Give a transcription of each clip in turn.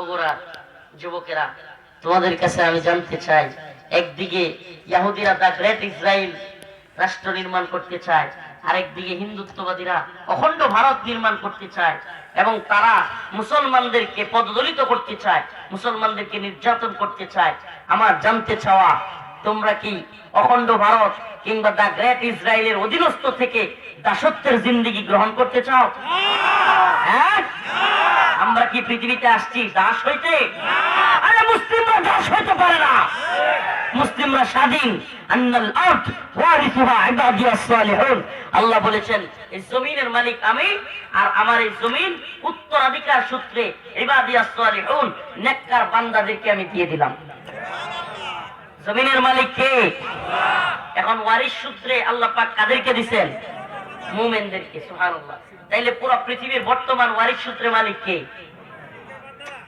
বগুড়ার যুবকেরা, তোমাদের কাছে আমি জানতে চাই, একদিকে ইহুদিরা দা গ্রেট ইসরায়েল রাষ্ট্র নির্মাণ করতে চায়, আরেকদিকে হিন্দুত্ববাদীরা অখণ্ড ভারত নির্মাণ করতে চায়, এবং তারা মুসলমানদেরকে পদদলিত করতে চায়, মুসলমানদেরকে নির্যাতন করতে চায়। আমার জানতে চাওয়া, তোমরা কি অখণ্ড ভারত কিংবা দা গ্রেট ইসরায়েলের অধীনস্থ থেকে দাসত্বের জিন্দেগি গ্রহণ করতে চাও? হ্যাঁ, আমরা কি পৃথিবীতে আসছি দাস হইতে? আরে মুসলিমরা দাস হইতে পারে না, মুসলিমরা স্বাধীন। আন্নাল আরদ ওয়ারিসুহা ইবাদিয়াস সালিহুন, আল্লাহ বলেছেন এই জমিনের মালিক আমি, আর আমার এই জমিন উত্তরাধিকার সূত্রে ইবাদিয়াস সালিহুন নেককার বান্দাদেরকে আমি দিয়ে দিলাম। জমিনের মালিক কে? এখন ওয়ারিস সূত্রে আল্লাহ পাক কাদেরকে দিবেন? মুমিনদেরকে। সুবহানাল্লাহ। তাইলে পুরো পৃথিবীর বর্তমান ওয়ারিস সূত্রে মালিক কে?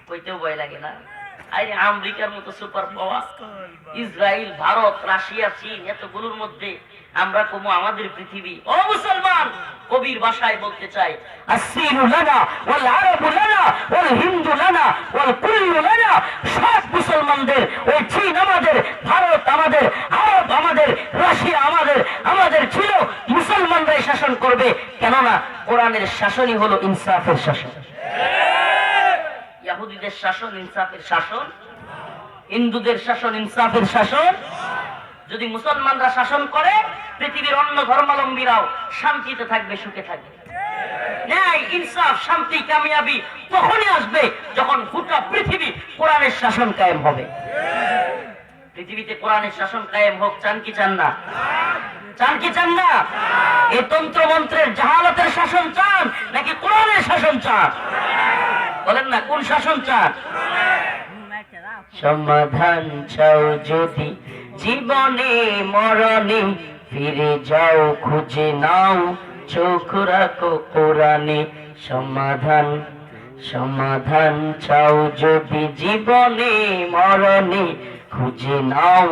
কইতেও ভয় লাগে না? আরে আমেরিকার মতো super power, Israel, Bharat, Russia, চীন, এতগুলোর মধ্যে আমরা কমু আমাদের পৃথিবী। ও মুসলমান, কবির ভাষায় বলতে চাই, আসসিরু লানা ওয়াল আরাবু লানা ওয়াল হিন্দু লানা ওয়াল কুল্লু লানা। সব মুসলমানদের, ওই চীন আমাদের, ভারত আমাদের, আরব আমাদের, রাশিয়া আমাদের, আমাদের ছিল। মুসলমানরাই শাসন করবে, কেননা কোরআনের শাসনই হলো ইনসাফের শাসন। ইহুদিদের শাসন ইনসাফের শাসন, হিন্দুদের শাসন ইনসাফের শাসন। যদি মুসলমানরা শাসন করে, পৃথিবীর অন্য ধর্মাবলম্বীরাও শান্তিতে থাকবে, সুখে থাকবে। ন্যায়, ইনসাফ, শান্তি, কামিয়াবি তখনই আসবে যখন গোটা পৃথিবী কোরআনের শাসন কায়েম হবে। পৃথিবীতে কোরআনের শাসন কায়েম হোক, চান কি চান না? চান কি চান না? এই তন্ত্র মন্ত্রের জাহালতের শাসন চান নাকি কোরআনের শাসন চান? বলেন না, কোন শাসন চান? সমাধান চাও যদি জীবনে মরণে, ফিরে যাও খুঁজে নাও, চোখ রাখো কোরআনে। সমাধান, সমাধান চাও যদি জীবনে মরণে, খুঁজে নাও,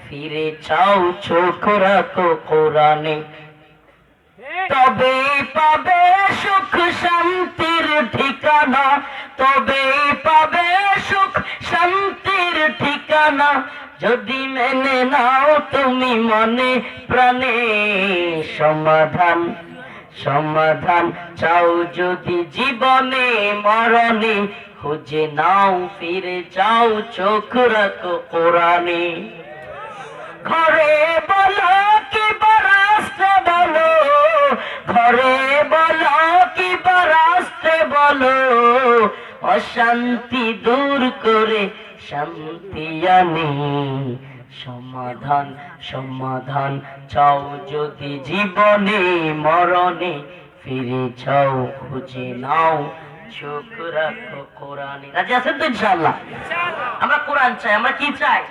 ফিরে চাও, চোখ রাখো কোরআনে। তবে পাবে সুখ শান্তির ঠিকানা, তবে পাবে সুখ শান্তির ঠিকানা, যদি মেনে নাও তুমি মনে প্রাণে। সমাধান, সমাধান চাও যদি জীবনে মরণে, খুঁজে নাও, ফিরে যাও, চোখ রাখো কোরআনে। ঘরে বলো কি রাস্তা বলো, ঘরে বলো কি রাস্তা বলো, অশান্তি দূর করে শান্তি আনে। সমাধান, সমাধান চাও যদি জীবনে মরণে, ফিরে যাও, খুঁজে নাও, চোখ রাখো কোরআনে। রাজি আছেন তো? ইনশাআল্লাহ আমরা কোরআন চাই। আমরা কি চাই?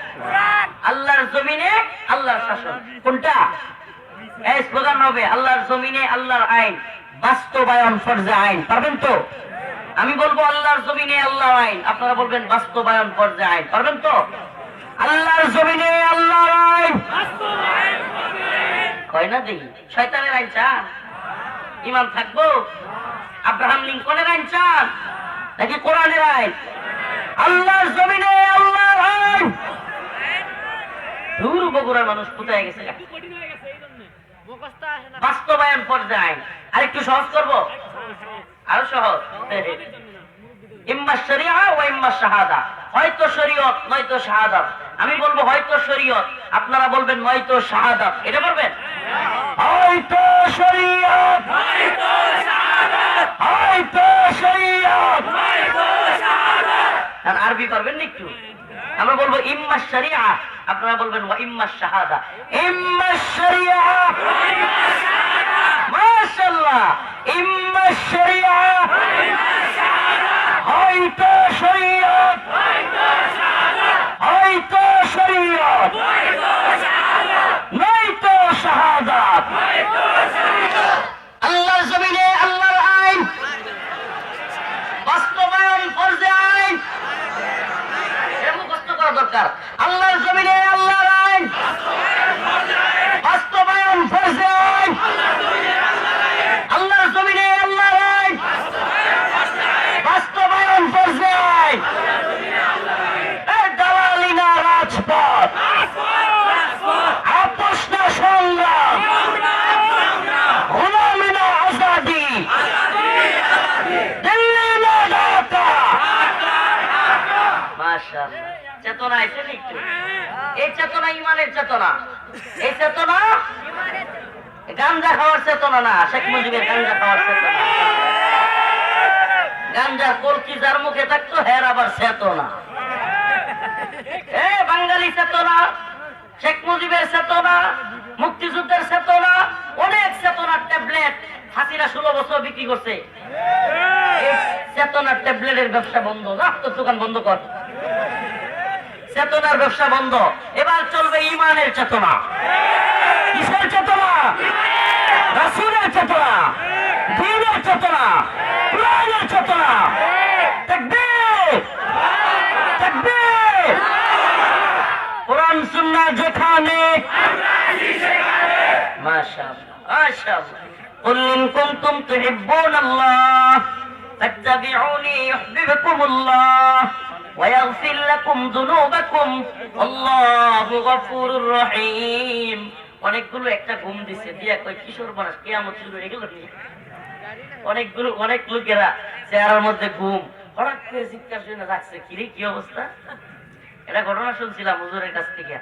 আল্লাহর জমিনে আল্লাহর শাসন। কোনটা? এই স্লোগান হবে, আল্লাহর জমিনে আল্লাহর আইন, বাস্তবায়ন ফরজে আইন। পারবেন তো? আমি বলবো আল্লাহর জমিনে আল্লাহর আইন, আপনারা বলবেন বাস্তবায়ন ফরজে আইন। পারবেন তো? আল্লাহর জমিনে আল্লাহর আইন, কয় না দেখি? শয়তানের আইন চান? ইমান থাকবো? আব্রাহাম লিঙ্কনের আইন চান নাকি কোরআনের আইন? আল্লাহর জমিনে আল্লাহর আইন। দূর বগুড়ার মানুষ কোথায় গেছে? বাস্তবায়ন ফরজে আইন। আরেকটু সহজ করবো, আরো সহজ। ইম্মা শরিয়া ওয়া ইম্মা শাহাদা, হয়তো শরীয়ত নয়তো শাহাদাত। আমি বলবো হয়তো শরীয়ত, আপনারা বলবেন নয়তো শাহাদাত। এটা বলবেন, হয়তো শরীয়ত নয়তো শাহাদাত, হয়তো শরীয়ত নয়তো শাহাদাত। আর আরবি পারবেন না একটু? আমরা বলবো ইম্মা শরিয়া, আপনারা বলবেন ওয়া ইম্মা শাহাদা। ইম্মা শরিয়া ওয়া ইম্মা শাহাদা, মাশাআল্লাহ। ইম্মা শরিয়া ওয়া ইম্মা শাহাদা, হয়তো শরীয়ত নয়তো শাহাদাত, হয়তো শরীয়ত নয়তো শাহাদাত, নয়তো শাহাদাত, নয়তো শরীয়ত। আল্লাহর জমিনে আল্লাহর আইন, বাস্তবায়ন ফরজে আইন। এটা মুখস্থ করা দরকার। আল্লাহর জমিনে আল্লাহর আইন, বাস্তবায়ন ফরজে আইন। আল্লাহর জমিনে আল্লাহর আইন, বাস্তবায়ন ফরজে আইন। মাশাআল্লাহ, চেতনা আছে একটু। এই চেতনা ইমানের চেতনা। এই চেতনা গাঞ্জা খাওয়ার চেতনা না, শেখ মুজিবের গাঞ্জা খাওয়ার চেতনা। গাঞ্জার কলকি যার মুখে থাকতো হের আবার চেতনা। বাঙালি চেতনা, শেখ মুজিবের চেতনা, মুক্তিযুদ্ধের চেতনা, অনেক চেতনার ট্যাবলেট হাসিনা 16 বছর বিক্রি করছে। চেতনার ট্যাবলেটের ব্যবসা বন্ধ, তোর দোকান বন্ধ কর। চেতনার ব্যবসা বন্ধ। এবার চলবে ইমানের চেতনা। কিসের চেতনা? রাসূলের চেতনা, দ্বীনের চেতনা, কোরআনের চেতনা। তাকবীর, তাকবীর। কোরআন সুন্নাহ যেখানে, মাশাআল্লাহ, মাশাআল্লাহ। قل إن كنتم تحبون الله فاتبعوني يحببكم الله ويغفر لكم ذنوبكم والله غفور رحيم। অনেকগুলো একটা ঘুম দিছে দিয়া কই কিশোর মানুষ কিয়ামত শুরু হয়ে গেল। অনেক লোকেরা চেহারার মধ্যে ঘুম, হঠাৎ করে চিৎকার শুনে রাখছে, কিরে কি অবস্থা? এটা ঘটনা শুনছিলাম হুজুরের কাছ থেকে।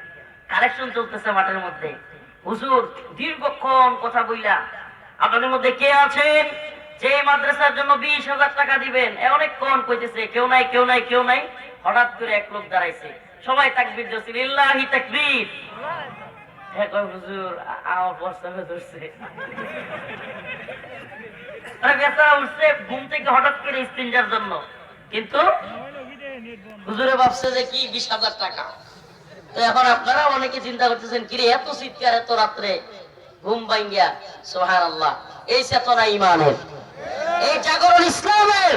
কালেকশন চলতেছে মাঠের মধ্যে। হুজুর দীর্ঘক্ষণ কথা বইলা, আপনাদের মধ্যে কে আছেন যে মাদ্রাসার জন্য 20,000 টাকা দিবেন? অনেকক্ষণ কইতেছে কেউ নাই, কেউ নাই, কেউ নাই। হঠাৎ করে এক লোক দাঁড়াইছে, সবাই তাকবীর দিচ্ছে, লিল্লাহি তাকবীর। হুজুর আমার প্রস্তাবে ধরছে, উঠছে ঘুম থেকে হঠাৎ করে ইস্তিনজার জন্য। কিন্তু হুজুরে ভাবছে যে কি 20,000 টাকা। তো এখন আপনারা অনেকে চিন্তা করতেছেন, কিরে এত চিৎকার এত রাত্রে ঘুম ভাঙ্গিয়া? সুবহানাল্লাহ। এই চেতনা ইমানের, এই জাগরণ ইসলামের।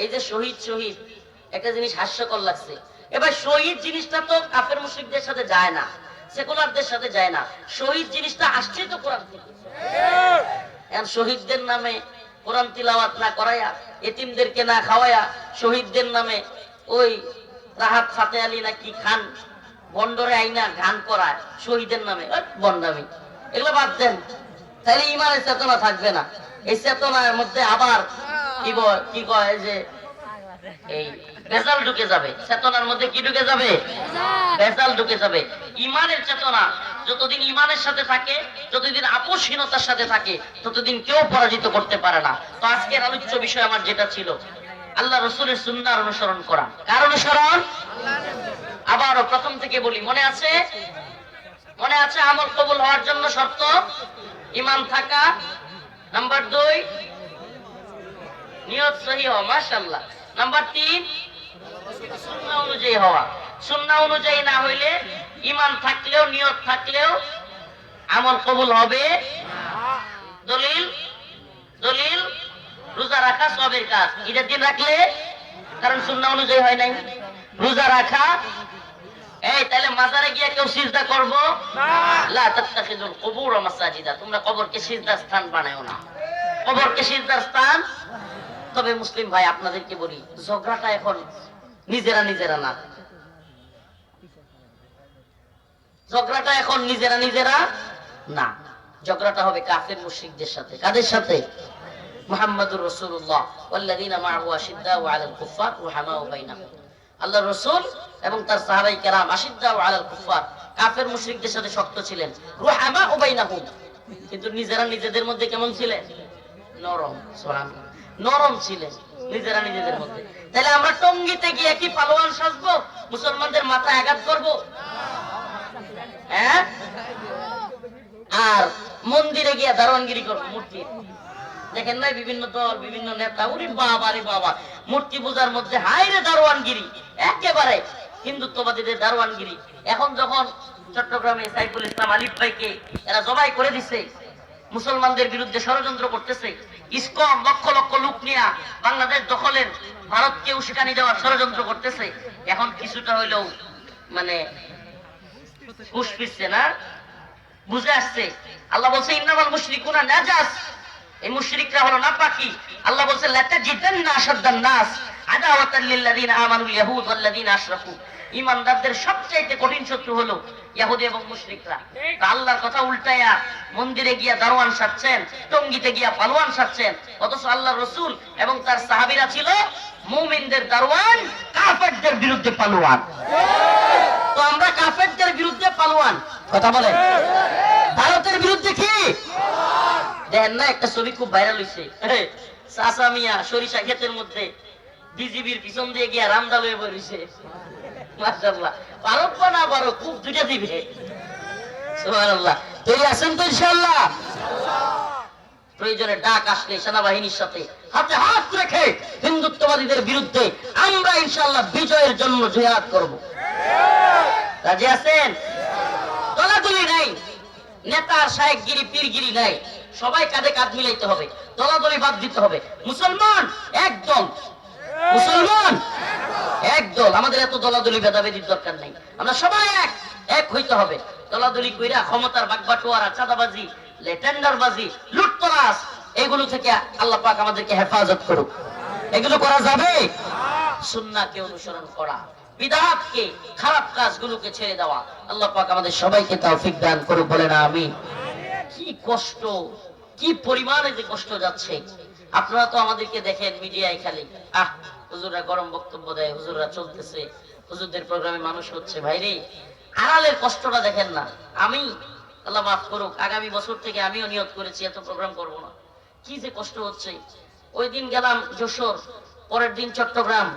এই যে শহীদ শহীদ, একটা জিনিস হাস্যকর লাগছে। এবার শহীদ জিনিসটা তো কাফের মুশরিকদের সাথে যায় না, সেকুলারদের সাথে যায় না। শহীদ জিনিসটা আসছে তো কোরআন থেকে। এখন শহীদদের নামে কোরআন তিলাওয়াত না করায়া, এতিমদেরকে না খাওয়ায়া, শহীদদের নামে ওই রাহাত ফাতে আলী নাকি খান বন্ডরে আইনা গান করায় শহীদের নামে, বন্ডামি। এগুলো বাদ দেন, তাহলে ইমানের চেতনা থাকবে না। এই চেতনার মধ্যে আবার কি কয় যে এই ভেজাল ঢুকে যাবে। চেতনার মধ্যে কি ঢুকে যাবে? ভেজাল ঢুকে যাবে। ইমানের চেতনা যতদিন ইমানের সাথে থাকে, যতদিন আপোষহীনতার সাথে থাকে, ততদিন কেউ পরাজিত করতে পারে না। তো আজকের আলোচ্য বিষয় আমার যেটা ছিল, আল্লাহ রসুলের সুন্নাহর অনুসরণ করা। কার অনুসরণ? আবারও প্রথম থেকে বলি, মনে আছে? মনে আছে? আমল কবুল হওয়ার জন্য শর্ত ঈমান থাকা। নাম্বার 2 নিয়ত সহি হওয়া, মাশাআল্লাহ। নাম্বার 3 সুন্নাহ অনুযায়ী হওয়া। সুন্নাহ অনুযায়ী না হইলে ঈমান থাকলেও নিয়ত থাকলেও আমল কবুল হবে। দলিল, দলিল রোজা রাখা সবের কাজ, ঈদের দিন রাখলে, কারণ সুন্নাহ অনুযায়ী হয় নাই। রোজা রাখা, এই তাহলে মাজারে গিয়ে কেউ সিজদা করব না। লা তাত্তাখিযুল কুবুর মাসাজিদা, তোমরা কবরকে সিজদার স্থান বানায়ো না। কবরকে সিজদার স্থান। তবে মুসলিম ভাই আপনাদেরকে বলি, ঝগড়াটা এখন নিজেরা নিজেরা না, ঝগড়াটা এখন নিজেরা নিজেরা না, ঝগড়াটা হবে কাফের মুশরিকদের সাথে। কাদের সাথে? মুহাম্মাদুর রাসূলুল্লাহ ওয়াল্লাযীনা মা'আহু আশিদ্দাউ আলাল কুফফার রুহামাউ বাইনাহুম। আল্লাহর রাসূল এবং তার সাহাবায়ে কেরাম আশিদ্দাউ আলাল কুফফার, কাফের মুশরিকদের সাথে শক্ত ছিলেন। রুহামাউ বাইনাহুম, কিন্তু নিজেরা নিজেদের মধ্যে কেমন ছিলেন? নরম। সুবহানাল্লাহ, নরম ছিলেন নিজেরা নিজেদের মধ্যে। তাহলে আমরা টঙ্গিতে গিয়ে কি পালোয়ান সাজবো? মুসলমানদের মাথায় আঘাত করবো? হ্যাঁ? আর মন্দিরে গিয়ে দারোয়ানগিরি করবো? মূর্তি দেখেন নাই বিভিন্ন দল, বিভিন্ন নেতা, ওরে বাবা রে বাবা, মূর্তি পূজার মধ্যে হায়রে দারোয়ানগিরি, একেবারে হিন্দুত্ববাদীদের দারোয়ানগিরি। এখন যখন চট্টগ্রামে সাইফুল ইসলাম আলিফ ভাইকে এরা জবাই করে দিছে, মুসলমানদের বিরুদ্ধে ষড়যন্ত্র করতেছে, ইসকন লক্ষ লক্ষ লোক নিয়ে বাংলাদেশ দখলের, ভারতকে উস্কানি দেওয়ার ষড়যন্ত্র করতেছে, এখন কিছুটা হইলেও মানে হুঁশ ফিরছে না, বুঝে আসছে। আল্লাহ বলছে ইন্নামাল মুশরিকুনা নাজাস, এই মুশরিকরা হলো নাপাকি। আল্লাহ বলছে লাতাজিদান্না আশাদ্দান নাস আদাওয়াতাল লিল্লাযিনা আমানুল ইয়াহুদ ওয়াল্লাযিনা আশরাকু, ঈমানদারদের সবচেয়ে কঠিন শত্রু হলো ইহুদি এবং মুশরিকরা। তো আল্লাহর কথা উল্টায়া মন্দিরে গিয়া দারোয়ান সাজছেন, টঙ্গিতে গিয়া পালোয়ান সাজছেন, অথচ আল্লাহর রাসূল এবং তার সাহাবীরা ছিল মুমিনদের দারোয়ান, কাফের কাফেরদের বিরুদ্ধে পালোয়ান। তো আমরা কাফেরদের বিরুদ্ধে পালোয়ান, কথা বলেন। ভারতের বিরুদ্ধে কি দেখেন না, একটা ছবি খুব ভাইরাল হয়েছে, চাচা মিয়া সরিষা ক্ষেতের মধ্যে বিজিবির পিছন দিয়ে গিয়া রামদা লয়ে বসেছে। মাশাআল্লাহ, পারক বা না পারক খুব দুইটা দিবে। সুবহানাল্লাহ। তৈরি আছেন তো ইনশাআল্লাহ? প্রয়োজনে ডাক আসলে সেনাবাহিনীর সাথে হাতে হাত রেখে হিন্দুত্ববাদীদের বিরুদ্ধে আমরা ইনশাআল্লাহ বিজয়ের জন্য জিহাদ করব। রাজি আছেন? দলাদলি নাই, নেতার শায়েখগিরি পীরগিরি নাই, সবাই কাঁধে কাঁধ মিলাইতে হবে, দলাদলি বাদ দিতে হবে। মুসলমান একদল, মুসলমান একদল। আমাদের এত দলাদলি ভেদাভেদির দরকার নাই, আমরা সবাই এক এক হইতে হবে। দলাদলি কইরা ক্ষমতার বাগবাটোয়ারা, চাঁদাবাজি, টেন্ডারবাজি, লুটতরাজ, এগুলো থেকে আল্লাহ পাক আমাদেরকে হেফাজত করুক। এগুলো করা যাবে? সুন্নাহকে অনুসরণ করা, বিদআতকে, খারাপ কাজগুলোকে ছেড়ে দেওয়া। আল্লাহ পাক আমাদের সবাইকে তৌফিক দান করুক, বলেন আমিন। কি কষ্ট, কি পরিমাণে যে কষ্ট যাচ্ছে। আপনারা তো আমাদেরকে দেখেন মিডিয়ায় খালি হুজুররা গরম বক্তব্য দেয়, হুজুররা চলতেছে, হুজুরদের প্রোগ্রামে মানুষ হচ্ছে। ভাইরে আড়ালের কষ্টটা দেখেন না। আমি আল্লাহ মাফ করুক, আগামী বছর থেকে আমিও নিয়ত করেছি এত প্রোগ্রাম করব না। কি যে কষ্ট হচ্ছে। ওই দিন গেলাম যশোর, পরের দিন চট্টগ্রাম,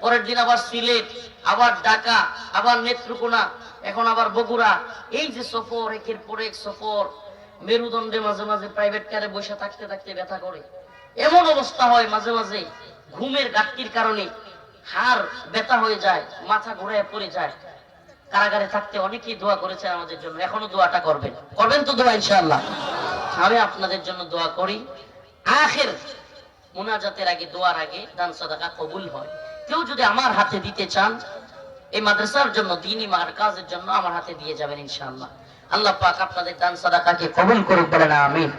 পরের দিন আবার সিলেট, আবার ঢাকা, আবার নেত্রকোনা, এখন আবার বগুড়া। এই যে সফর, একের পর এক সফর, মেরুদণ্ডে মাঝে মাঝে প্রাইভেট কারে বসে থাকতে থাকতে ব্যথা করে। এমন অবস্থা হয় মাঝে মাঝে ঘুমের ঘাটতির কারণে হাড় ব্যথা হয়ে যায়, মাথা ঘুরে পড়ে যায়। কারাগারে থাকতে অনেকেই দোয়া করেছেন আমাদের জন্য, এখনো দোয়াটা করবেন, করবেন তো দোয়া ইনশাআল্লাহ। আমি আপনাদের জন্য দোয়া করি, আখির মুনাজাতের আগে, দোয়ার আগে দান সাদাকা কবুল হয়। কেউ যদি আমার হাতে দিতে চান, এই মাদ্রাসার জন্য, দ্বীনি মারকাজের জন্য আমার হাতে দিয়ে যাবেন ইনশাআল্লাহ। আল্লাহ পাক আপনাদের দান সাদাকাকে কবুল করুক, বলেন আমিন।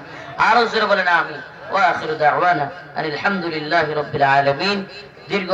আরো জোরে বলেন আমিন। ওয়া আখিরু দাওয়ানা আলহামদুলিল্লাহি রাব্বিল আলামিন। দীর্ঘ